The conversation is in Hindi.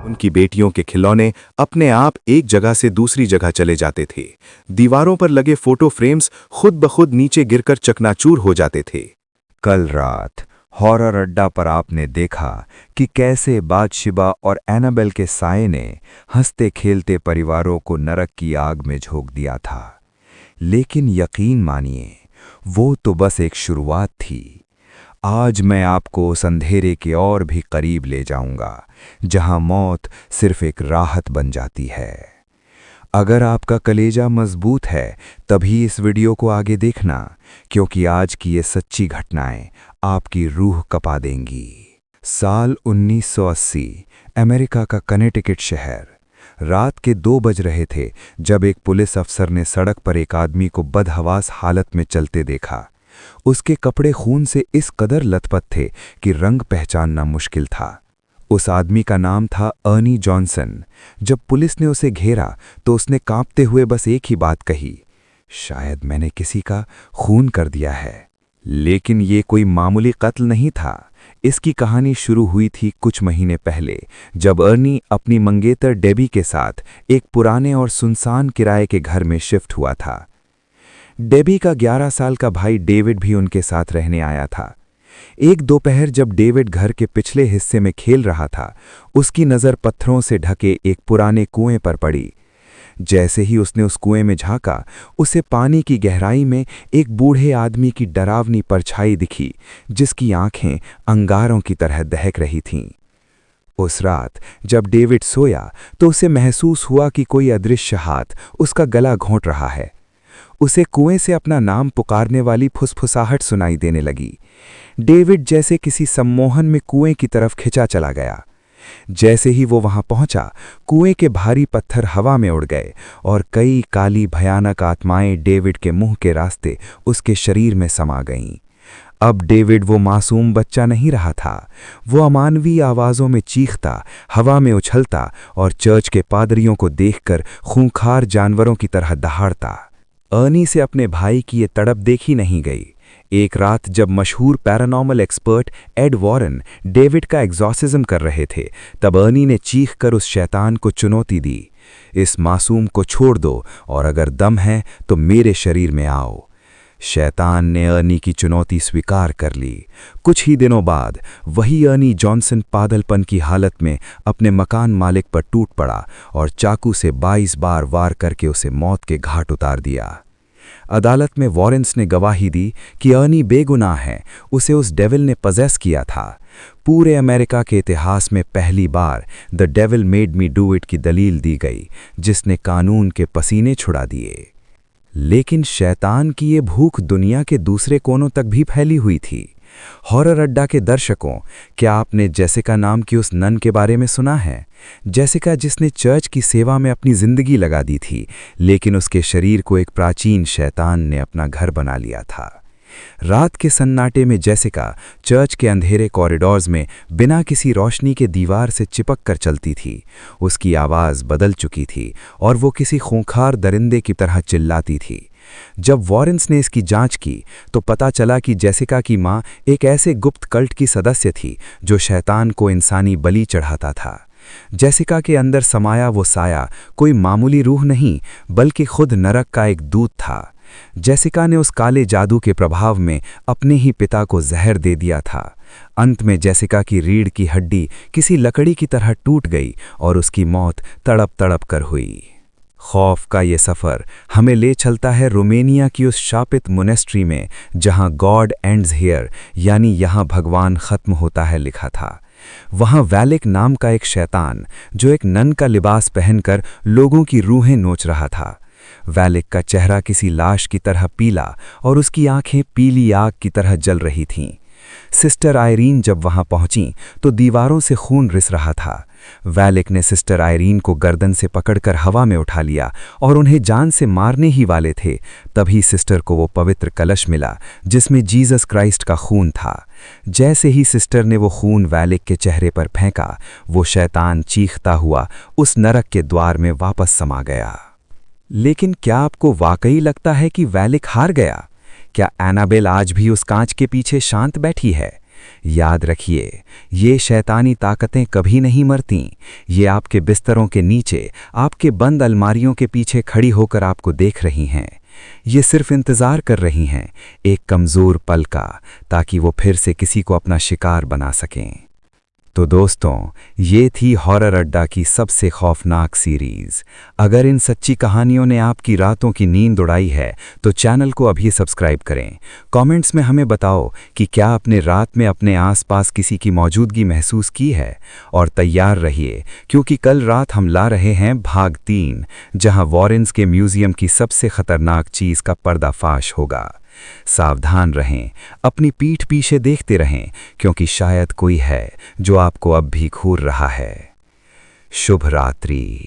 उनकी बेटियों के खिलौने अपने आप एक जगह से दूसरी जगह चले जाते थे। दीवारों पर लगे फोटो फ्रेम्स खुद ब खुद नीचे गिरकर चकनाचूर हो जाते थे। कल रात हॉरर अड्डा पर आपने देखा कि कैसे बादशिबा और एनाबेल के साये ने हंसते खेलते परिवारों को नरक की आग में झोंक दिया था। लेकिन यकीन मानिए, वो तो बस एक शुरुआत थी। आज मैं आपको उस अंधेरे के और भी करीब ले जाऊंगा, जहां मौत सिर्फ एक राहत बन जाती है। अगर आपका कलेजा मजबूत है तभी इस वीडियो को आगे देखना, क्योंकि आज की ये सच्ची घटनाएं आपकी रूह कपा देंगी। साल 1980, अमेरिका का कनेटिकट शहर। रात के 2 बज रहे थे जब एक पुलिस अफसर ने सड़क पर एक आदमी को बदहवास हालत में चलते देखा। उसके कपड़े खून से इस कदर लथपथ थे कि रंग पहचानना मुश्किल था। उस आदमी का नाम था अर्नी जॉनसन। जब पुलिस ने उसे घेरा तो उसने कांपते हुए बस एक ही बात कही, शायद मैंने किसी का खून कर दिया है। लेकिन ये कोई मामूली कत्ल नहीं था। इसकी कहानी शुरू हुई थी कुछ महीने पहले, जब अर्नी अपनी मंगेतर डेबी के साथ एक पुराने और सुनसान किराए के घर में शिफ्ट हुआ था। डेबी का 11 साल का भाई डेविड भी उनके साथ रहने आया था। एक दोपहर जब डेविड घर के पिछले हिस्से में खेल रहा था, उसकी नज़र पत्थरों से ढके एक पुराने कुएं पर पड़ी। जैसे ही उसने उस कुएं में झांका, उसे पानी की गहराई में एक बूढ़े आदमी की डरावनी परछाई दिखी, जिसकी आंखें अंगारों की तरह दहक रही थीं। उस रात जब डेविड सोया तो उसे महसूस हुआ कि कोई अदृश्य हाथ उसका गला घोंट रहा है। उसे कुएं से अपना नाम पुकारने वाली फुसफुसाहट सुनाई देने लगी। डेविड जैसे किसी सम्मोहन में कुएं की तरफ खिंचा चला गया। जैसे ही वो वहां पहुंचा, कुएं के भारी पत्थर हवा में उड़ गए और कई काली भयानक आत्माएं डेविड के मुंह के रास्ते उसके शरीर में समा गईं। अब डेविड वो मासूम बच्चा नहीं रहा था। वो अमानवीय आवाज़ों में चीखता, हवा में उछलता और चर्च के पादरियों को देखकर खूंखार जानवरों की तरह दहाड़ता। अर्नी से अपने भाई की ये तड़प देखी नहीं गई। एक रात जब मशहूर paranormal expert Ed Warren David का एग्जॉर्सिज्म कर रहे थे, तब अर्नी ने चीख कर उस शैतान को चुनौती दी, इस मासूम को छोड़ दो और अगर दम है तो मेरे शरीर में आओ। शैतान ने अर्नी की चुनौती स्वीकार कर ली। कुछ ही दिनों बाद वही अर्नी जॉनसन पागलपन की हालत में अपने मकान मालिक पर टूट पड़ा और चाकू से 22 बार वार करके उसे मौत के घाट उतार दिया। अदालत में वॉरेंस ने गवाही दी कि अर्नी बेगुनाह है, उसे उस डेविल ने पजेस किया था। पूरे अमेरिका के इतिहास में पहली बार the devil made me do it की दलील दी गई, जिसने कानून के पसीने छुड़ा दिए। लेकिन शैतान की ये भूख दुनिया के दूसरे कोनों तक भी फैली हुई थी। हॉरर अड्डा के दर्शकों, क्या आपने जेसिका नाम की उस नन के बारे में सुना है? जेसिका जिसने चर्च की सेवा में अपनी जिंदगी लगा दी थी, लेकिन उसके शरीर को एक प्राचीन शैतान ने अपना घर बना लिया था। रात के सन्नाटे में जेसिका चर्च के अंधेरे कॉरिडोर्स में बिना किसी रोशनी के दीवार से चिपक कर चलती थी। उसकी आवाज़ बदल चुकी थी और वो किसी खूंखार दरिंदे की तरह चिल्लाती थी। जब वॉरेंस ने इसकी जांच की तो पता चला कि जेसिका की मां एक ऐसे गुप्त कल्ट की सदस्य थी जो शैतान को इंसानी बलि चढ़ाता था। जेसिका के अंदर समाया वो साया कोई मामूली रूह नहीं, बल्कि खुद नरक का एक दूत था। जेसिका ने उस काले जादू के प्रभाव में अपने ही पिता को जहर दे दिया था। अंत में जेसिका की रीढ़ की हड्डी किसी लकड़ी की तरह टूट गई और उसकी मौत तड़प तड़प कर हुई। खौफ का ये सफ़र हमें ले चलता है रोमेनिया की उस शापित मोनेस्ट्री में, जहां गॉड एंड्स हियर, यानी यहाँ भगवान ख़त्म होता है लिखा था। वहाँ वैलिक नाम का एक शैतान, जो एक नन का लिबास पहनकर लोगों की रूहें नोच रहा था। वैलिक का चेहरा किसी लाश की तरह पीला और उसकी आंखें पीली आग की तरह जल रही थीं। सिस्टर आयरीन जब वहां पहुंची तो दीवारों से खून रिस रहा था। वैलिक ने सिस्टर आयरीन को गर्दन से पकड़कर हवा में उठा लिया और उन्हें जान से मारने ही वाले थे। तभी सिस्टर को वो पवित्र कलश मिला जिसमें जीसस क्राइस्ट का खून था। जैसे ही सिस्टर ने वो खून वैलिक के चेहरे पर फेंका, वो शैतान चीखता हुआ उस नरक के द्वार में वापस समा गया। लेकिन क्या आपको वाकई लगता है कि वैलिक हार गया? क्या एनाबेल आज भी उस कांच के पीछे शांत बैठी है? याद रखिए, ये शैतानी ताकतें कभी नहीं मरतीं। ये आपके बिस्तरों के नीचे, आपके बंद अलमारियों के पीछे खड़ी होकर आपको देख रही हैं। ये सिर्फ इंतज़ार कर रही हैं एक कमज़ोर पल का, ताकि वो फिर से किसी को अपना शिकार बना सकें। तो दोस्तों, ये थी हॉरर अड्डा की सबसे खौफनाक सीरीज़। अगर इन सच्ची कहानियों ने आपकी रातों की नींद उड़ाई है तो चैनल को अभी सब्सक्राइब करें। कमेंट्स में हमें बताओ कि क्या आपने रात में अपने आसपास किसी की मौजूदगी महसूस की है। और तैयार रहिए, क्योंकि कल रात हम ला रहे हैं भाग 3, जहां वॉरेन्स के म्यूज़ियम की सबसे खतरनाक चीज़ का पर्दाफाश होगा। सावधान रहें, अपनी पीठ पीछे देखते रहें, क्योंकि शायद कोई है जो आपको अब भी घूर रहा है। शुभ रात्रि।